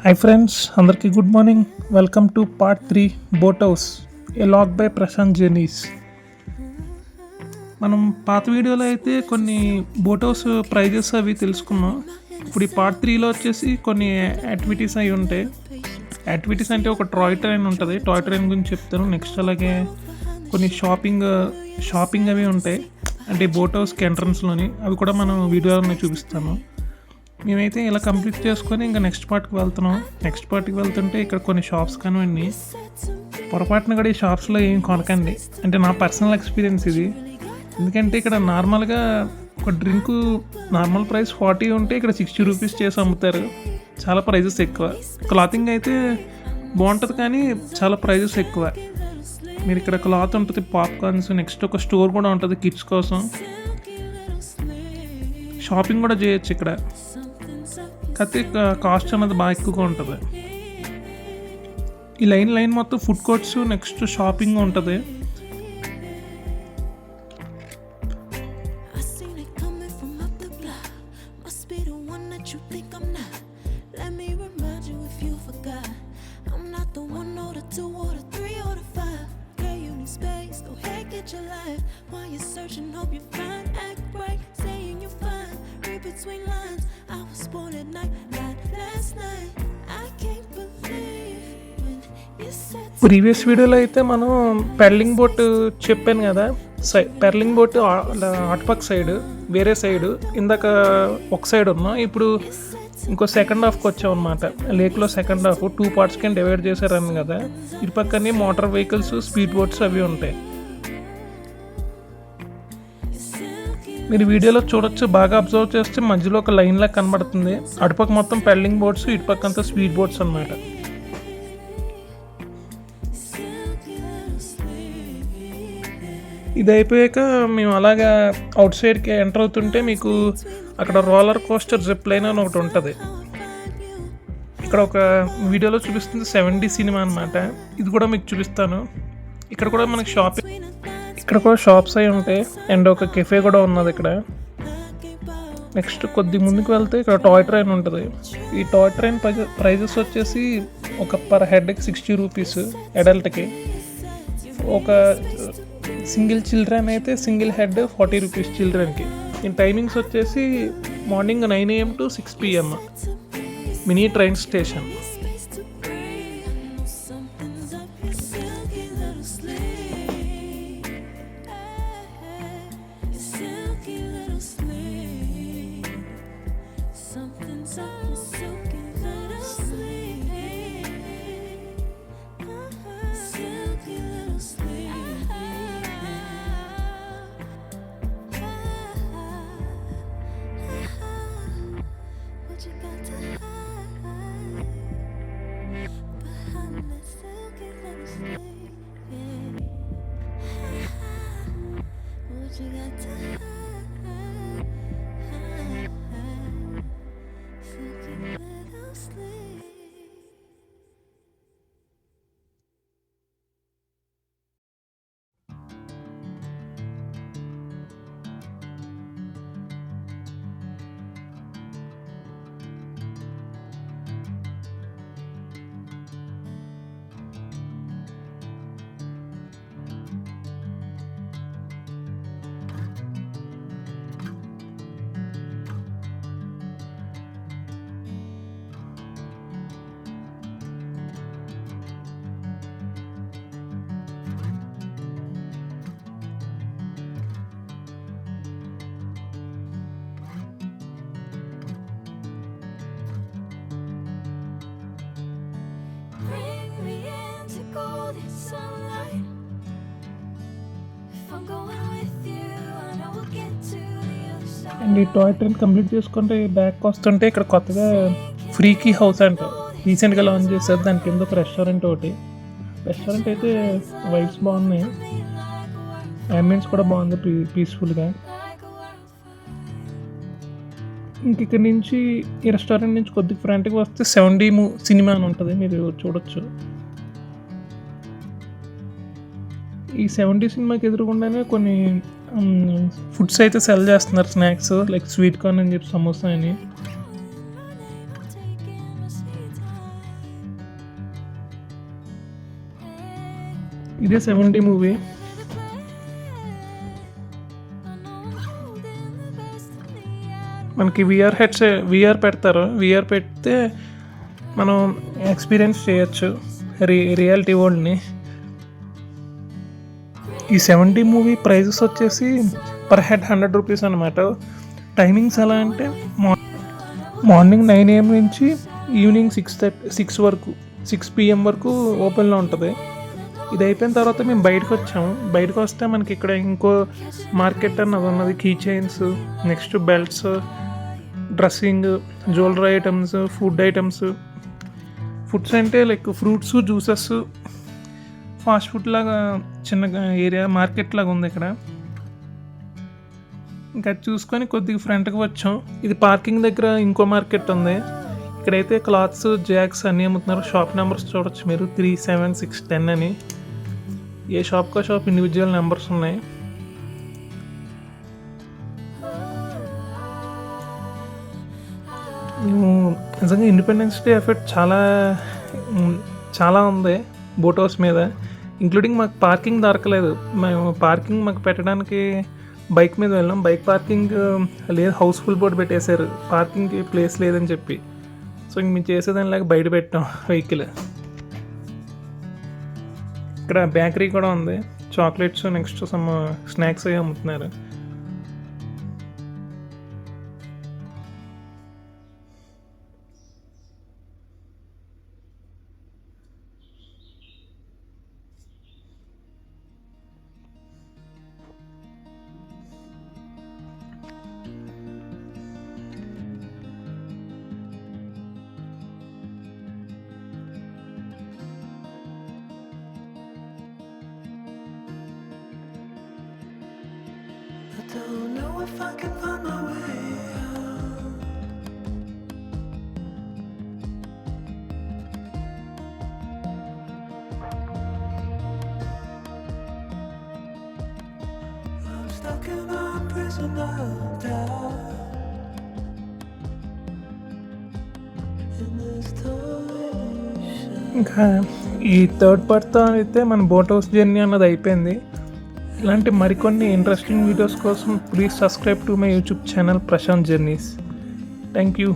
Hi friends, అందరికీ good morning. Welcome to part 3 boat house a log by Prashant Journeys. మనం పాత వీడియోలో అయితే కొన్ని బోట్ హౌస్ ప్రైజెస్ అవి తెలుసుకున్నాం. ఇప్పుడు ఈ పార్ట్ 3లో వచ్చేసి కొన్ని యాక్టివిటీస్ అవి ఉంటాయి. యాక్టివిటీస్ అంటే ఒక టాయ్ ట్రైన్ ఉంటుంది, టాయ్ ట్రైన్ గురించి చెప్తాను. నెక్స్ట్ అలాగే కొన్ని షాపింగ్ అవి ఉంటాయి, అంటే బోట్ హౌస్కి ఎంట్రన్స్లోని, అవి కూడా మనం వీడియోలో చూపిస్తాను. మేమైతే ఇలా కంప్లీట్ చేసుకొని ఇంకా నెక్స్ట్ పార్ట్కి వెళ్తున్నాం. నెక్స్ట్ పార్ట్కి వెళ్తుంటే ఇక్కడ కొన్ని షాప్స్ కానివ్వండి, పొరపాటున కూడా ఈ షాప్స్లో ఏం కొనకండి, అంటే నా పర్సనల్ ఎక్స్పీరియన్స్ ఇది. ఎందుకంటే ఇక్కడ నార్మల్గా ఒక డ్రింకు నార్మల్ ప్రైస్ 40 ఉంటే ఇక్కడ 60 రూపీస్ చేసి అమ్ముతారు. చాలా ప్రైజెస్ ఎక్కువ. క్లాతింగ్ అయితే బాగుంటుంది కానీ చాలా ప్రైజెస్ ఎక్కువ. మీరు ఇక్కడ క్లాత్ ఉంటుంది, పాప్కార్న్స్, నెక్స్ట్ ఒక స్టోర్ కూడా ఉంటుంది కిడ్స్ కోసం. షాపింగ్ కూడా చేయొచ్చు ఇక్కడ, కాకపోతే కాస్ట్ అనేది బాగా ఎక్కువగా ఉంటుంది. ఈ లైన్ మొత్తం ఫుడ్ కోర్ట్స్, నెక్స్ట్ షాపింగ్ ఉంటుంది. ప్రీవియస్ వీడియోలో అయితే మనం పెర్లింగ్ బోట్ చెప్పాను కదా, పెర్లింగ్ బోట్ అటుపక్క సైడ్, వేరే సైడ్, ఇందాక ఒక సైడ్ ఉన్నాం. ఇప్పుడు ఇంకో సెకండ్ హాఫ్కి వచ్చాం అనమాట. లేక్లో సెకండ్ హాఫ్ 2 పార్ట్స్ కింద డివైడ్ చేశారని కదా. ఇటు పక్కనే మోటార్ వెహికల్స్, స్పీడ్ బోట్స్ అవి ఉంటాయి. మీరు వీడియోలో చూడొచ్చు, బాగా అబ్జర్వ్ చేస్తే మధ్యలో ఒక లైన్ లాగా కనబడుతుంది. అటుపక్క మొత్తం పెర్లింగ్ బోట్స్, ఇటుపక్క అంతా స్పీడ్ బోట్స్ అనమాట. ఇది అయిపోయాక మేము అలాగా అవుట్ సైడ్కి ఎంటర్ అవుతుంటే మీకు అక్కడ రోలర్ కోస్టర్ జిప్ లైన్ అని ఒకటి ఉంటుంది. ఇక్కడ ఒక వీడియోలో చూపిస్తుంది 7D సినిమా అనమాట. ఇది కూడా మీకు చూపిస్తాను. ఇక్కడ కూడా మనకి ఇక్కడ కూడా షాప్స్ అవి ఉంటాయి, అండ్ ఒక కెఫే కూడా ఉన్నది ఇక్కడ. నెక్స్ట్ కొద్ది ముందుకు వెళ్తే ఇక్కడ టాయ్ ట్రైన్ ఉంటుంది. ఈ టాయ్ ట్రైన్ ప్రైజెస్ వచ్చేసి ఒక పర్ హెడ్కి 60 రూపీస్ అడల్ట్కి. ఒక సింగిల్ చిల్డ్రన్ అయితే సింగిల్ హెడ్ 40 రూపీస్ చిల్డ్రన్కి. ఈ టైమింగ్స్ వచ్చేసి morning 9 AM to 6 PM. Mini train station. And ఈ టాయ్ ట్రైన్ కంప్లీట్ చేసుకుంటే బ్యాక్ వస్తుంటే ఇక్కడ కొత్తగా ఫ్రీకీ హౌస్ అంట రీసెంట్గా లాంచ్ చేశారు. దాని కింద ఒక రెస్టారెంట్ ఒకటి. రెస్టారెంట్ అయితే వైబ్స్ బాగున్నాయి, అంబియన్స్ కూడా బాగుంది, పీస్ఫుల్గా. ఇంక ఇక్కడ నుంచి ఈ రెస్టారెంట్ నుంచి కొద్దిగా ఫ్రంట్కి వస్తే 7D సినిమా అని ఉంటుంది, మీరు చూడొచ్చు. ఈ 7D సినిమాకి ఎదురుకుండానే కొన్ని ఫుడ్స్ అయితే సెల్ చేస్తున్నారు, స్నాక్స్ లైక్ స్వీట్ కార్న్ అని చెప్పి, సమోసా అని. ఇదే 70 మూవీ. మనకి విఆర్ పెడతారు. విఆర్ పెడితే మనం ఎక్స్పీరియన్స్ చేయొచ్చు రియాలిటీ వరల్డ్ని. ఈ 70 మూవీ ప్రైజెస్ వచ్చేసి పర్ హెడ్ 100 రూపీస్ అనమాట. టైమింగ్స్ ఎలా అంటే మార్నింగ్ 9 AM నుంచి ఈవినింగ్ 6 PM వరకు ఓపెన్లో ఉంటుంది. ఇది అయిపోయిన తర్వాత మేము బయటకు వచ్చాము. బయటకు వస్తే మనకి ఇక్కడ ఇంకో మార్కెట్ అన్నది ఉన్నది. Key chains, next belts, dressing, jewellery items, food items. Foods అంటే like fruits, juices, fast food లాగా చిన్న ఏరియా మార్కెట్ లాగా ఉంది ఇక్కడ. ఇంకా చూసుకొని కొద్దిగా ఫ్రంట్కి వచ్చాం. ఇది పార్కింగ్ దగ్గర ఇంకో మార్కెట్ ఉంది. ఇక్కడైతే క్లాత్స్, జాక్స్ అన్నీ అమ్ముతున్నారు. షాప్ నెంబర్స్ చూడొచ్చు మీరు, 3, 7, 6, 10 అని. ఏ షాప్కో షాప్ ఇండివిజువల్ నెంబర్స్ ఉన్నాయి. నిజంగా ఇండిపెండెన్స్ డే ఎఫెక్ట్ చాలా ఉంది బోట్ హౌస్ మీద. ఇంక్లూడింగ్ మాకు పార్కింగ్ దొరకలేదు. మేము పార్కింగ్ మాకు పెట్టడానికి బైక్ మీద వెళ్ళాం. బైక్ పార్కింగ్ లేదు, హౌస్ఫుల్ బోర్డు పెట్టేశారు, పార్కింగ్కి ప్లేస్ లేదని చెప్పి. సో ఇంక మేము చేసేదాని లాగా బయట పెట్టాం వెహికల్. ఇక్కడ బేకరీ కూడా ఉంది. చాక్లెట్స్, నెక్స్ట్ సమ్ స్నాక్స్ అవి అమ్ముతున్నారు. Don't know if I can find my way out. I'm stuck in a prison of doubt. In this torsion. ఇంకా ఈ థర్డ్ పార్ట్తో అయితే మన బోట్ హౌస్ జర్నీ అన్నది అయిపోయింది. ఇలాంటి మరికొన్ని ఇంట్రెస్టింగ్ వీడియోస్ కోసం please subscribe to my YouTube channel Prashant Journeys. Thank you.